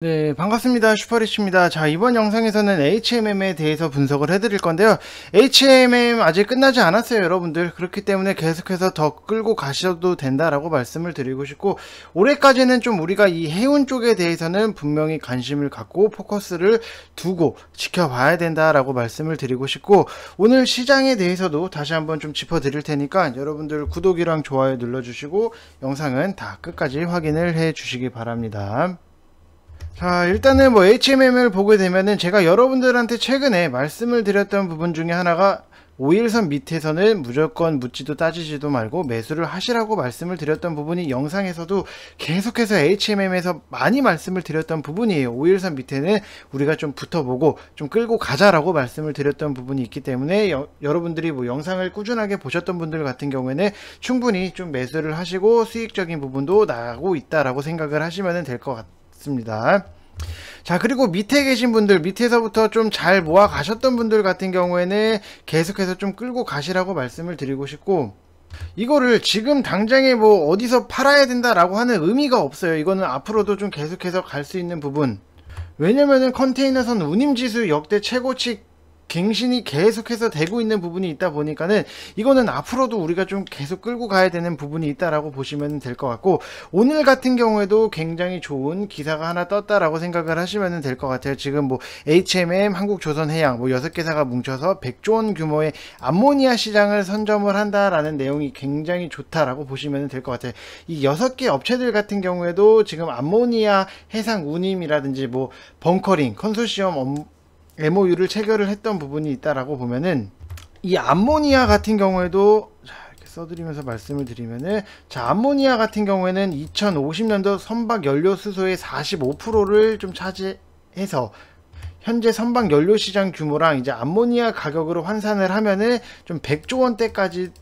네, 반갑습니다. 슈퍼리치입니다. 자, 이번 영상에서는 HMM에 대해서 분석을 해드릴 건데요. HMM 아직 끝나지 않았어요, 여러분들. 그렇기 때문에 계속해서 더 끌고 가셔도 된다라고 말씀을 드리고 싶고, 올해까지는 좀 우리가 이 해운 쪽에 대해서는 분명히 관심을 갖고 포커스를 두고 지켜봐야 된다라고 말씀을 드리고 싶고, 오늘 시장에 대해서도 다시 한번 좀 짚어드릴 테니까 여러분들 구독이랑 좋아요 눌러주시고 영상은 다 끝까지 확인을 해 주시기 바랍니다. 자, 일단은 뭐 HMM을 보게 되면은 제가 여러분들한테 최근에 말씀을 드렸던 부분 중에 하나가 5일선 밑에서는 무조건 묻지도 따지지도 말고 매수를 하시라고 말씀을 드렸던 부분이 영상에서도 계속해서 HMM에서 많이 말씀을 드렸던 부분이에요. 5일선 밑에는 우리가 좀 붙어보고 좀 끌고 가자라고 말씀을 드렸던 부분이 있기 때문에 여러분들이 뭐 영상을 꾸준하게 보셨던 분들 같은 경우에는 충분히 좀 매수를 하시고 수익적인 부분도 나고 있다라고 생각을 하시면 될 것 같습니다. 자, 그리고 밑에 계신 분들, 밑에서부터 좀 잘 모아 가셨던 분들 같은 경우에는 계속해서 좀 끌고 가시라고 말씀을 드리고 싶고, 이거를 지금 당장에 뭐 어디서 팔아야 된다라고 하는 의미가 없어요. 이거는 앞으로도 좀 계속해서 갈 수 있는 부분. 왜냐면은 컨테이너선 운임지수 역대 최고치 갱신이 계속해서 되고 있는 부분이 있다 보니까는 이거는 앞으로도 우리가 좀 계속 끌고 가야 되는 부분이 있다라고 보시면 될 것 같고, 오늘 같은 경우에도 굉장히 좋은 기사가 하나 떴다라고 생각을 하시면 될 것 같아요. 지금 뭐 HMM, 한국조선해양 뭐 6개사가 뭉쳐서 100조 원 규모의 암모니아 시장을 선점을 한다라는 내용이 굉장히 좋다라고 보시면 될 것 같아요. 이 6개 업체들 같은 경우에도 지금 암모니아 해상 운임이라든지 뭐 벙커링 컨소시엄 MOU를 체결을 했던 부분이 있다라고 보면은, 이 암모니아 같은 경우에도 자, 이렇게 써드리면서 말씀을 드리면은, 자, 암모니아 같은 경우에는 2050년도 선박 연료 수소의 45%를 좀 차지해서 현재 선박 연료 시장 규모랑 이제 암모니아 가격으로 환산을 하면은 좀 100조 원대까지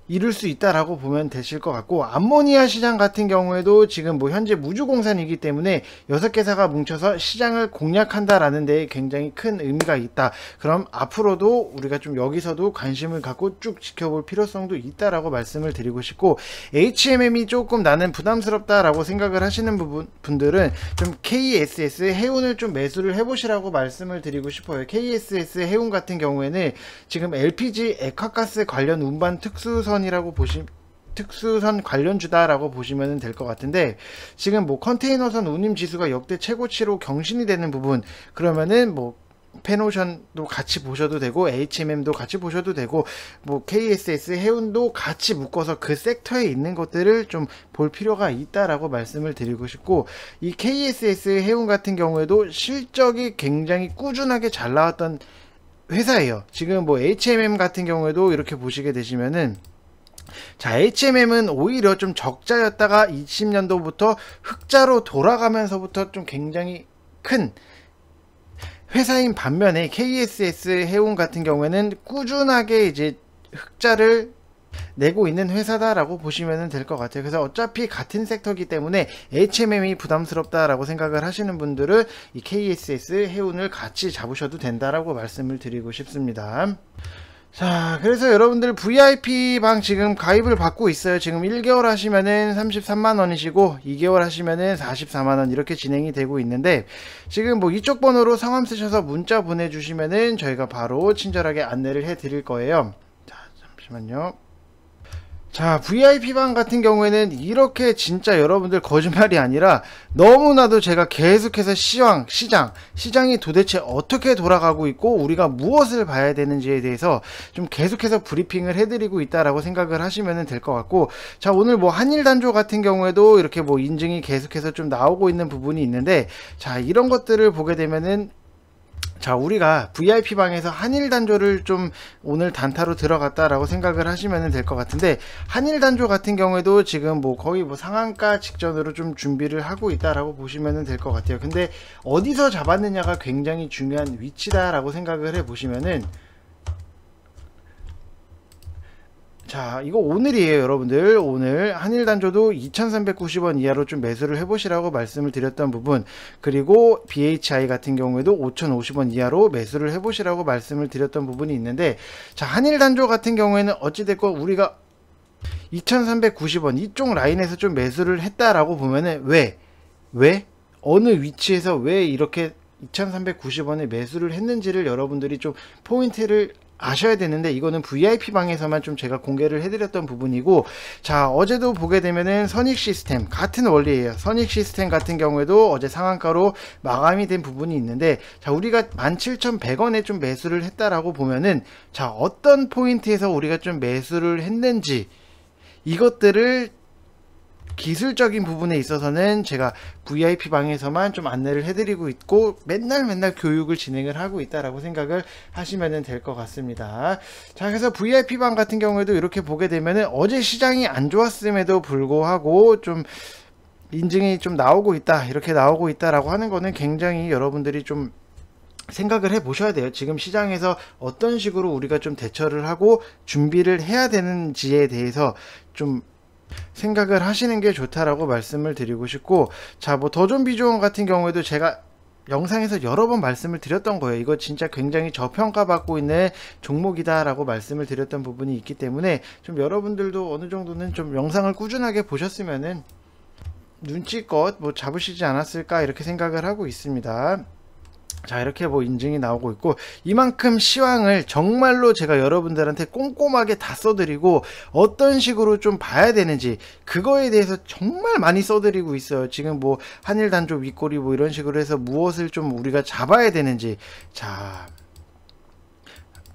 이룰 수 있다라고 보면 되실 것 같고, 암모니아 시장 같은 경우에도 지금 뭐 현재 무주공산이기 때문에 6개사가 뭉쳐서 시장을 공략한다라는 데에 굉장히 큰 의미가 있다. 그럼 앞으로도 우리가 좀 여기서도 관심을 갖고 쭉 지켜볼 필요성도 있다라고 말씀을 드리고 싶고, HMM이 조금 나는 부담스럽다라고 생각을 하시는 분들은 좀 KSS 해운을 좀 매수를 해보시라고 말씀을 드리고 싶어요. KSS 해운 같은 경우에는 지금 LPG 액화가스 관련 운반 특수선이라고 특수선 관련주다라고 보시면 될 것 같은데, 지금 뭐 컨테이너선 운임 지수가 역대 최고치로 경신이 되는 부분, 그러면은 뭐 페노션도 같이 보셔도 되고 HMM도 같이 보셔도 되고 뭐 KSS 해운도 같이 묶어서 그 섹터에 있는 것들을 좀 볼 필요가 있다라고 말씀을 드리고 싶고, 이 KSS 해운 같은 경우에도 실적이 굉장히 꾸준하게 잘 나왔던 회사예요. 지금 뭐 HMM 같은 경우에도 이렇게 보시게 되시면은, 자, HMM은 오히려 좀 적자였다가 20년도부터 흑자로 돌아가면서부터 좀 굉장히 큰 회사인 반면에 KSS 해운 같은 경우에는 꾸준하게 이제 흑자를 내고 있는 회사다라고 보시면 될 것 같아요. 그래서 어차피 같은 섹터이기 때문에 HMM이 부담스럽다라고 생각을 하시는 분들은 이 KSS 해운을 같이 잡으셔도 된다라고 말씀을 드리고 싶습니다. 자, 그래서 여러분들 VIP 방 지금 가입을 받고 있어요. 지금 1개월 하시면은 33만원이시고 2개월 하시면은 44만원 이렇게 진행이 되고 있는데, 지금 뭐 이쪽 번호로 성함 쓰셔서 문자 보내주시면은 저희가 바로 친절하게 안내를 해 드릴 거예요. 자, 잠시만요. 자, VIP방 같은 경우에는 이렇게 진짜 여러분들 거짓말이 아니라 너무나도 제가 계속해서 시장이 도대체 어떻게 돌아가고 있고 우리가 무엇을 봐야 되는지에 대해서 좀 계속해서 브리핑을 해드리고 있다라고 생각을 하시면 될 것 같고, 자, 오늘 뭐 한일단조 같은 경우에도 이렇게 뭐 인증이 계속해서 좀 나오고 있는 부분이 있는데, 자, 이런 것들을 보게 되면은, 자, 우리가 VIP방에서 한일단조를 좀 오늘 단타로 들어갔다라고 생각을 하시면 될 것 같은데, 한일단조 같은 경우에도 지금 뭐 거의 뭐 상한가 직전으로 좀 준비를 하고 있다라고 보시면 될 것 같아요. 근데 어디서 잡았느냐가 굉장히 중요한 위치다라고 생각을 해 보시면은, 자, 이거 오늘이에요, 여러분들. 오늘 한일단조도 2390원 이하로 좀 매수를 해보시라고 말씀을 드렸던 부분, 그리고 BHI 같은 경우에도 5050원 이하로 매수를 해보시라고 말씀을 드렸던 부분이 있는데, 자, 한일단조 같은 경우에는 어찌됐건 우리가 2390원 이쪽 라인에서 좀 매수를 했다라고 보면은 왜? 어느 위치에서 왜 이렇게 2390원에 매수를 했는지를 여러분들이 좀 포인트를 아셔야 되는데, 이거는 VIP 방에서만 좀 제가 공개를 해드렸던 부분이고, 자, 어제도 보게 되면은 선익 시스템 같은 원리예요. 선익 시스템 같은 경우에도 어제 상한가로 마감이 된 부분이 있는데, 자, 우리가 17,100원에 좀 매수를 했다라고 보면은, 자, 어떤 포인트에서 우리가 좀 매수를 했는지, 이것들을 기술적인 부분에 있어서는 제가 VIP 방에서만 좀 안내를 해드리고 있고, 맨날 교육을 진행을 하고 있다라고 생각을 하시면 될 것 같습니다. 자, 그래서 VIP 방 같은 경우에도 이렇게 보게 되면은 어제 시장이 안 좋았음에도 불구하고 좀 인증이 좀 나오고 있다, 이렇게 나오고 있다라고 하는 거는 굉장히 여러분들이 좀 생각을 해 보셔야 돼요. 지금 시장에서 어떤 식으로 우리가 좀 대처를 하고 준비를 해야 되는지에 대해서 좀 생각을 하시는 게 좋다라고 말씀을 드리고 싶고, 자, 뭐 더존비조원 같은 경우에도 제가 영상에서 여러 번 말씀을 드렸던 거예요. 이거 진짜 굉장히 저평가받고 있는 종목이다 라고 말씀을 드렸던 부분이 있기 때문에, 좀 여러분들도 어느 정도는 좀 영상을 꾸준하게 보셨으면은 눈치껏 뭐 잡으시지 않았을까, 이렇게 생각을 하고 있습니다. 자, 이렇게 뭐 인증이 나오고 있고, 이만큼 시황을 정말로 제가 여러분들한테 꼼꼼하게 다 써드리고, 어떤 식으로 좀 봐야 되는지 그거에 대해서 정말 많이 써드리고 있어요. 지금 뭐 한일단조 윗꼬리 뭐 이런 식으로 해서 무엇을 좀 우리가 잡아야 되는지, 자,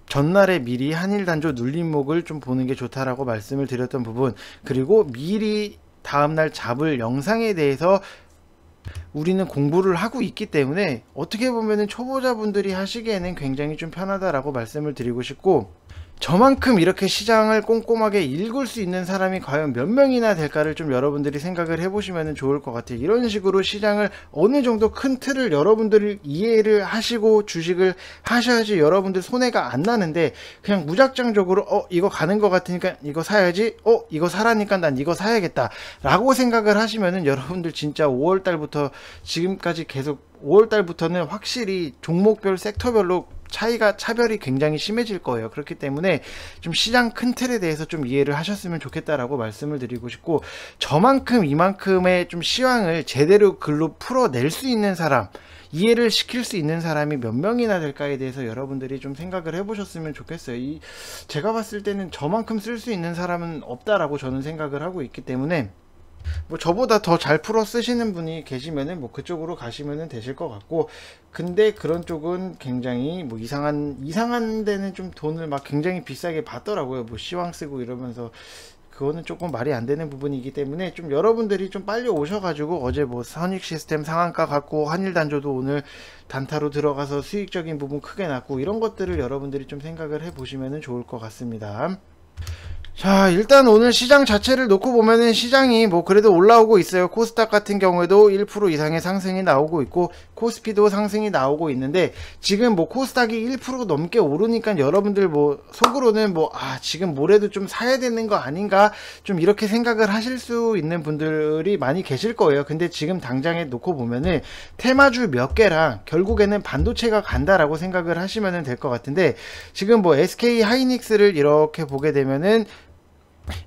전날에 미리 한일단조 눌림목을 좀 보는 게 좋다라고 말씀을 드렸던 부분, 그리고 미리 다음날 잡을 영상에 대해서 우리는 공부를 하고 있기 때문에 어떻게 보면은 초보자분들이 하시기에는 굉장히 좀 편하다라고 말씀을 드리고 싶고, 저만큼 이렇게 시장을 꼼꼼하게 읽을 수 있는 사람이 과연 몇 명이나 될까를 좀 여러분들이 생각을 해보시면 좋을 것 같아요. 이런 식으로 시장을 어느 정도 큰 틀을 여러분들이 이해를 하시고 주식을 하셔야지 여러분들 손해가 안 나는데, 그냥 무작정적으로 이거 가는 것 같으니까 이거 사야지, 이거 사라니까 난 이거 사야겠다 라고 생각을 하시면은 여러분들 진짜 5월달부터 지금까지 계속 5월달부터는 확실히 종목별 섹터별로 차별이 굉장히 심해질 거예요. 그렇기 때문에 좀 시장 큰 틀에 대해서 좀 이해를 하셨으면 좋겠다라고 말씀을 드리고 싶고, 저만큼 이만큼의 좀 시황을 제대로 글로 풀어낼 수 있는 사람, 이해를 시킬 수 있는 사람이 몇 명이나 될까에 대해서 여러분들이 좀 생각을 해보셨으면 좋겠어요. 제가 봤을 때는 저만큼 쓸 수 있는 사람은 없다라고 저는 생각을 하고 있기 때문에, 뭐 저보다 더 잘 풀어 쓰시는 분이 계시면은 뭐 그쪽으로 가시면은 되실 것 같고, 근데 그런 쪽은 굉장히 뭐 이상한 데는 좀 돈을 막 굉장히 비싸게 받더라고요. 뭐 시황 쓰고 이러면서 그거는 조금 말이 안 되는 부분이기 때문에, 좀 여러분들이 좀 빨리 오셔가지고, 어제 뭐 선익 시스템 상한가 갖고 한일단조도 오늘 단타로 들어가서 수익적인 부분 크게 났고, 이런 것들을 여러분들이 좀 생각을 해 보시면 좋을 것 같습니다. 자, 일단 오늘 시장 자체를 놓고 보면은 시장이 뭐 그래도 올라오고 있어요. 코스닥 같은 경우에도 1% 이상의 상승이 나오고 있고, 코스피도 상승이 나오고 있는데, 지금 뭐 코스닥이 1% 넘게 오르니까 여러분들 뭐 속으로는 뭐 지금 뭐래도 좀 사야 되는 거 아닌가, 좀 이렇게 생각을 하실 수 있는 분들이 많이 계실 거예요. 근데 지금 당장에 놓고 보면은 테마주 몇 개랑 결국에는 반도체가 간다라고 생각을 하시면 될 것 같은데, 지금 뭐 SK 하이닉스를 이렇게 보게 되면은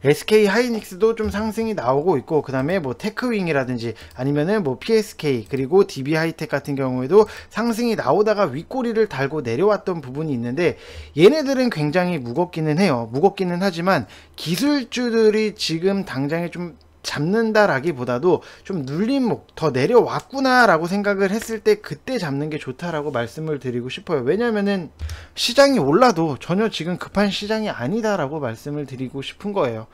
SK 하이닉스도 좀 상승이 나오고 있고, 그 다음에 뭐 테크윙이라든지 아니면은 뭐 PSK 그리고 DB 하이텍 같은 경우에도 상승이 나오다가 윗꼬리를 달고 내려왔던 부분이 있는데, 얘네들은 굉장히 무겁기는 해요. 무겁기는 하지만 기술주들이 지금 당장에 좀 잡는다라기보다도 좀 눌림목 더 내려왔구나 라고 생각을 했을 때 그때 잡는 게 좋다라고 말씀을 드리고 싶어요. 왜냐면은 시장이 올라도 전혀 지금 급한 시장이 아니다 라고 말씀을 드리고 싶은 거예요.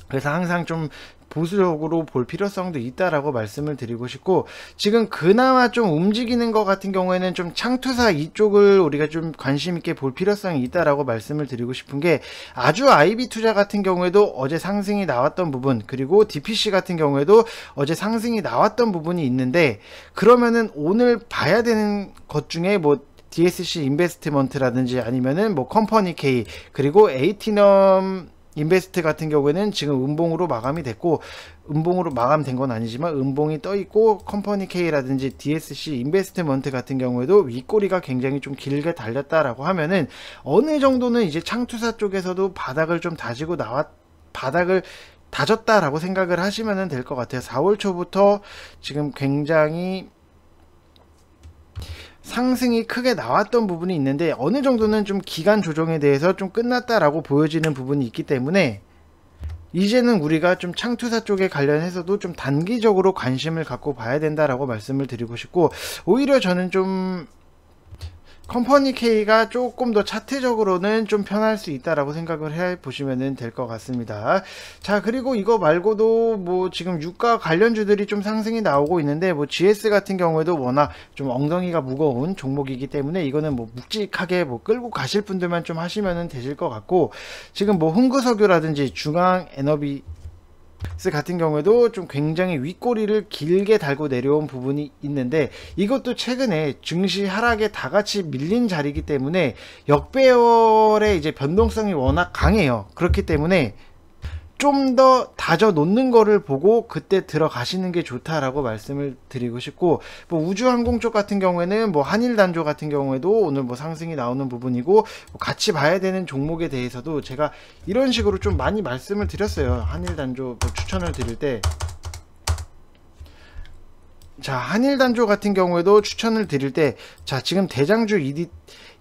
그래서 항상 좀 보수적으로 볼 필요성도 있다라고 말씀을 드리고 싶고, 지금 그나마 좀 움직이는 것 같은 경우에는 좀 창투사 이쪽을 우리가 좀 관심 있게 볼 필요성이 있다라고 말씀을 드리고 싶은 게, 아주 IB 투자 같은 경우에도 어제 상승이 나왔던 부분, 그리고 DPC 같은 경우에도 어제 상승이 나왔던 부분이 있는데, 그러면은 오늘 봐야 되는 것 중에 뭐 DSC 인베스트먼트라든지 아니면은 뭐 컴퍼니 K 그리고 에이티넘 인베스트 같은 경우에는 지금 음봉으로 마감이 됐고, 음봉으로 마감된 건 아니지만 음봉이 떠 있고, 컴퍼니 K라든지 DSC 인베스트먼트 같은 경우에도 윗꼬리가 굉장히 좀 길게 달렸다라고 하면은 어느 정도는 이제 창투사 쪽에서도 바닥을 좀 다지고 바닥을 다졌다라고 생각을 하시면 될 것 같아요. 4월 초부터 지금 굉장히 상승이 크게 나왔던 부분이 있는데 어느 정도는 좀 기간 조정에 대해서 좀 끝났다라고 보여지는 부분이 있기 때문에 이제는 우리가 좀 창투사 쪽에 관련해서도 좀 단기적으로 관심을 갖고 봐야 된다라고 말씀을 드리고 싶고, 오히려 저는 좀 컴퍼니 K가 조금 더 차트적으로는 좀 편할 수 있다라고 생각을 해 보시면 될 것 같습니다. 자, 그리고 이거 말고도 뭐 지금 유가 관련주들이 좀 상승이 나오고 있는데, 뭐 GS 같은 경우에도 워낙 좀 엉덩이가 무거운 종목이기 때문에 이거는 뭐 묵직하게 뭐 끌고 가실 분들만 좀 하시면 되실 것 같고, 지금 뭐 흥구석유라든지 중앙에너비 같은 경우에도 좀 굉장히 윗꼬리를 길게 달고 내려온 부분이 있는데, 이것도 최근에 증시 하락에 다 같이 밀린 자리이기 때문에 역배열의 이제 변동성이 워낙 강해요. 그렇기 때문에 좀 더 다져 놓는 거를 보고 그때 들어가시는 게 좋다라고 말씀을 드리고 싶고, 뭐 우주항공 쪽 같은 경우에는 뭐 한일단조 같은 경우에도 오늘 뭐 상승이 나오는 부분이고, 뭐 같이 봐야 되는 종목에 대해서도 제가 이런 식으로 좀 많이 말씀을 드렸어요. 한일단조 뭐 추천을 드릴 때. 자, 한일단조 같은 경우에도 추천을 드릴 때, 자, 지금 대장주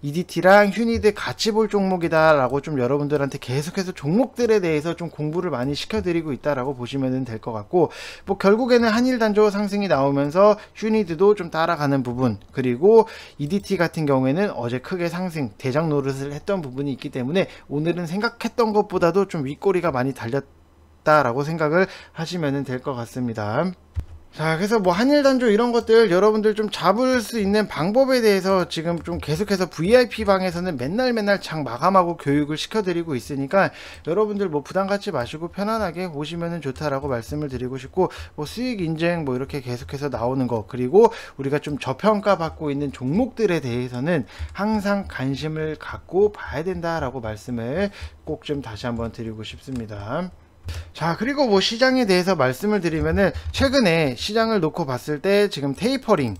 EDT랑 휴니드 같이 볼 종목이다 라고 좀 여러분들한테 계속해서 종목들에 대해서 좀 공부를 많이 시켜드리고 있다라고 보시면 될 것 같고, 뭐 결국에는 한일단조 상승이 나오면서 휴니드도 좀 따라가는 부분, 그리고 EDT 같은 경우에는 어제 크게 상승 대장 노릇을 했던 부분이 있기 때문에 오늘은 생각했던 것보다도 좀 윗꼬리가 많이 달렸다라고 생각을 하시면 될 것 같습니다. 자, 그래서 뭐 한일단조 이런 것들 여러분들 좀 잡을 수 있는 방법에 대해서 지금 좀 계속해서 VIP 방에서는 맨날 장 마감하고 교육을 시켜드리고 있으니까 여러분들 뭐 부담 갖지 마시고 편안하게 오시면 좋다라고 말씀을 드리고 싶고, 뭐 수익 인증 뭐 이렇게 계속해서 나오는 거, 그리고 우리가 좀 저평가 받고 있는 종목들에 대해서는 항상 관심을 갖고 봐야 된다라고 말씀을 꼭 좀 다시 한번 드리고 싶습니다. 자, 그리고 뭐 시장에 대해서 말씀을 드리면은, 최근에 시장을 놓고 봤을 때 지금 테이퍼링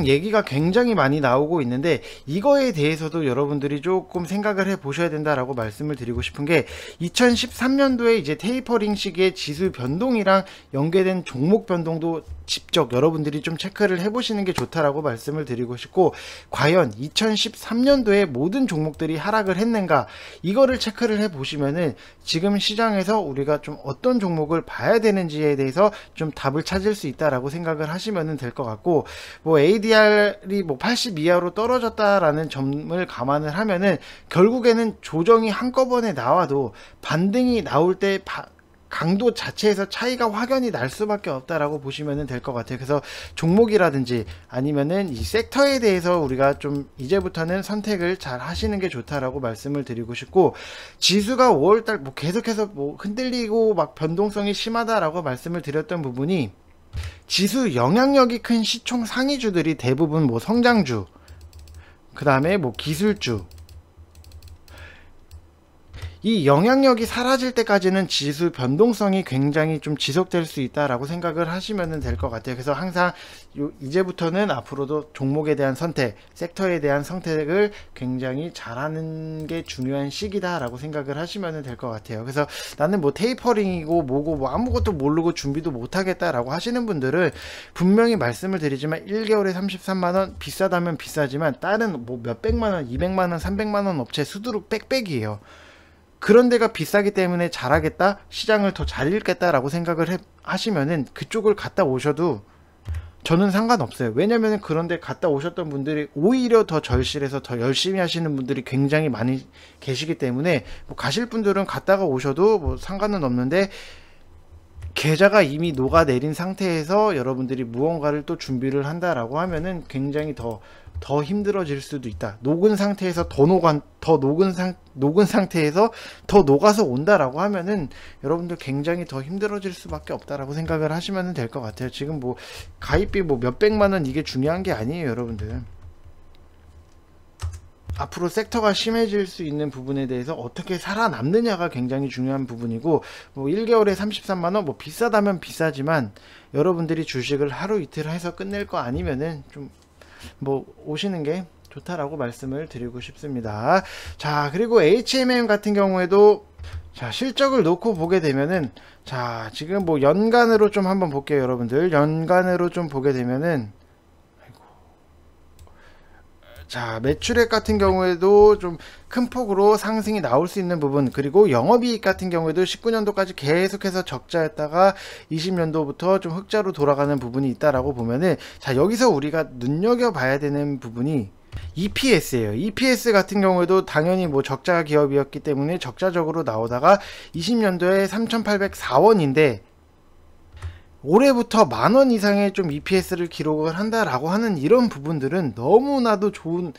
얘기가 굉장히 많이 나오고 있는데, 이거에 대해서도 여러분들이 조금 생각을 해 보셔야 된다라고 말씀을 드리고 싶은 게, 2013년도에 이제 테이퍼링 시기에 지수 변동이랑 연계된 종목 변동도 직접 여러분들이 좀 체크를 해 보시는 게 좋다라고 말씀을 드리고 싶고, 과연 2013년도에 모든 종목들이 하락을 했는가, 이거를 체크를 해 보시면은 지금 시장에서 우리가 좀 어떤 종목을 봐야 되는지에 대해서 좀 답을 찾을 수 있다라고 생각을 하시면 될 것 같고, 뭐 ADR이 뭐 80 이하로 떨어졌다라는 점을 감안을 하면은 결국에는 조정이 한꺼번에 나와도 반등이 나올 때 강도 자체에서 차이가 확연히 날 수밖에 없다라고 보시면 될 것 같아요. 그래서 종목이라든지 아니면은 이 섹터에 대해서 우리가 좀 이제부터는 선택을 잘 하시는 게 좋다라고 말씀을 드리고 싶고, 지수가 5월달 뭐 계속해서 뭐 흔들리고 막 변동성이 심하다라고 말씀을 드렸던 부분이, 지수 영향력이 큰 시총 상위주들이 대부분 뭐 성장주, 그 다음에 뭐 기술주, 이 영향력이 사라질 때까지는 지수 변동성이 굉장히 좀 지속될 수 있다라고 생각을 하시면 될 것 같아요. 그래서 항상 이제부터는 앞으로도 종목에 대한 선택, 섹터에 대한 선택을 굉장히 잘하는 게 중요한 시기다라고 생각을 하시면 될 것 같아요. 그래서 나는 뭐 테이퍼링이고 뭐고 뭐 아무것도 모르고 준비도 못하겠다라고 하시는 분들은 분명히 말씀을 드리지만 1개월에 33만원, 비싸다면 비싸지만 다른 뭐 몇백만원, 200만원, 300만원 업체 수두룩 빽빽이에요. 그런 데가 비싸기 때문에 잘하겠다, 시장을 더 잘 읽겠다라고 생각을 하시면은 그쪽을 갔다 오셔도 저는 상관없어요. 왜냐면 그런 데 갔다 오셨던 분들이 오히려 더 절실해서 더 열심히 하시는 분들이 굉장히 많이 계시기 때문에, 뭐 가실 분들은 갔다가 오셔도 뭐 상관은 없는데, 계좌가 이미 녹아내린 상태에서 여러분들이 무언가를 또 준비를 한다라고 하면은 굉장히 더 힘들어질 수도 있다. 녹은 상태에서 녹은 상태에서 더 녹아서 온다라고 하면은 여러분들 굉장히 더 힘들어질 수밖에 없다라고 생각을 하시면 될 것 같아요. 지금 뭐 가입비 뭐 몇백만원 이게 중요한 게 아니에요, 여러분들. 앞으로 섹터가 심해질 수 있는 부분에 대해서 어떻게 살아남느냐가 굉장히 중요한 부분이고, 뭐 1개월에 33만원 뭐 비싸다면 비싸지만 여러분들이 주식을 하루 이틀 해서 끝낼 거 아니면은 좀 뭐 오시는 게 좋다라고 말씀을 드리고 싶습니다. 자, 그리고 HMM 같은 경우에도 자, 실적을 놓고 보게 되면은 자, 지금 뭐 연간으로 좀 한번 볼게요, 여러분들. 연간으로 좀 보게 되면은 자, 매출액 같은 경우에도 좀 큰 폭으로 상승이 나올 수 있는 부분, 그리고 영업이익 같은 경우에도 19년도까지 계속해서 적자였다가 20년도부터 좀 흑자로 돌아가는 부분이 있다라고 보면은 자, 여기서 우리가 눈여겨봐야 되는 부분이 EPS예요. EPS 같은 경우에도 당연히 뭐 적자 기업이었기 때문에 적자적으로 나오다가 20년도에 3,804원인데 올해부터 10,000원 이상의 좀 EPS를 기록을 한다라고 하는 이런 부분들은 너무나도 좋은,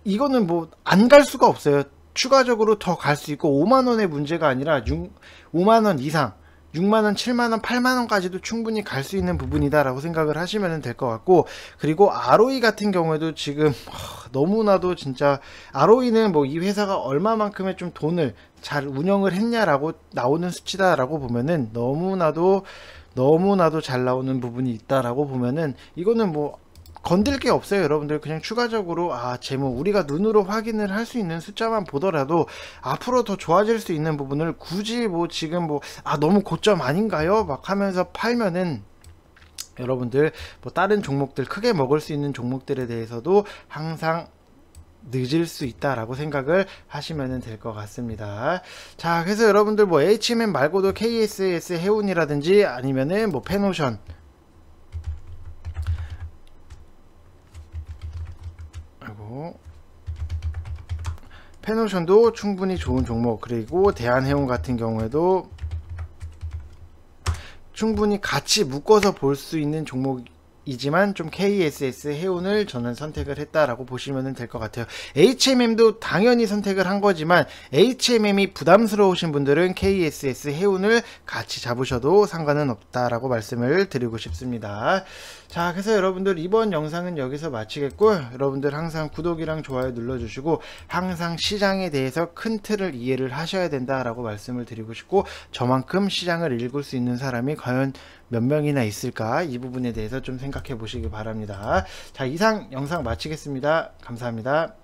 이거는 뭐 안 갈 수가 없어요. 추가적으로 더 갈 수 있고 5만원의 문제가 아니라 5만원 이상 6만원, 7만원, 8만원까지도 충분히 갈 수 있는 부분이다라고 생각을 하시면 될 것 같고, 그리고 ROE 같은 경우에도 지금 너무나도 진짜 ROE는 뭐 이 회사가 얼마만큼의 좀 돈을 잘 운영을 했냐라고 나오는 수치다라고 보면은 너무나도 잘 나오는 부분이 있다라고 보면은 이거는 뭐 건들 게 없어요, 여러분들. 그냥 추가적으로 재무 우리가 눈으로 확인을 할 수 있는 숫자만 보더라도 앞으로 더 좋아질 수 있는 부분을 굳이 뭐 지금 뭐 너무 고점 아닌가요? 막 하면서 팔면은 여러분들 뭐 다른 종목들 크게 먹을 수 있는 종목들에 대해서도 항상 늦을 수 있다라고 생각을 하시면 될 것 같습니다. 자, 그래서 여러분들 뭐 HMM 말고도 KSS 해운이라든지 아니면은 뭐 페노션, 페노션도 충분히 좋은 종목, 그리고 대한해운 같은 경우에도 충분히 같이 묶어서 볼 수 있는 종목이지만 좀 KSS 해운을 저는 선택을 했다라고 보시면 될 것 같아요. HMM도 당연히 선택을 한 거지만 HMM이 부담스러우신 분들은 KSS 해운을 같이 잡으셔도 상관은 없다라고 말씀을 드리고 싶습니다. 자, 그래서 여러분들 이번 영상은 여기서 마치겠고요. 여러분들 항상 구독이랑 좋아요 눌러주시고 항상 시장에 대해서 큰 틀을 이해를 하셔야 된다라고 말씀을 드리고 싶고, 저만큼 시장을 읽을 수 있는 사람이 과연 몇 명이나 있을까, 이 부분에 대해서 좀 생각해 보시기 바랍니다. 자, 이상 영상 마치겠습니다. 감사합니다.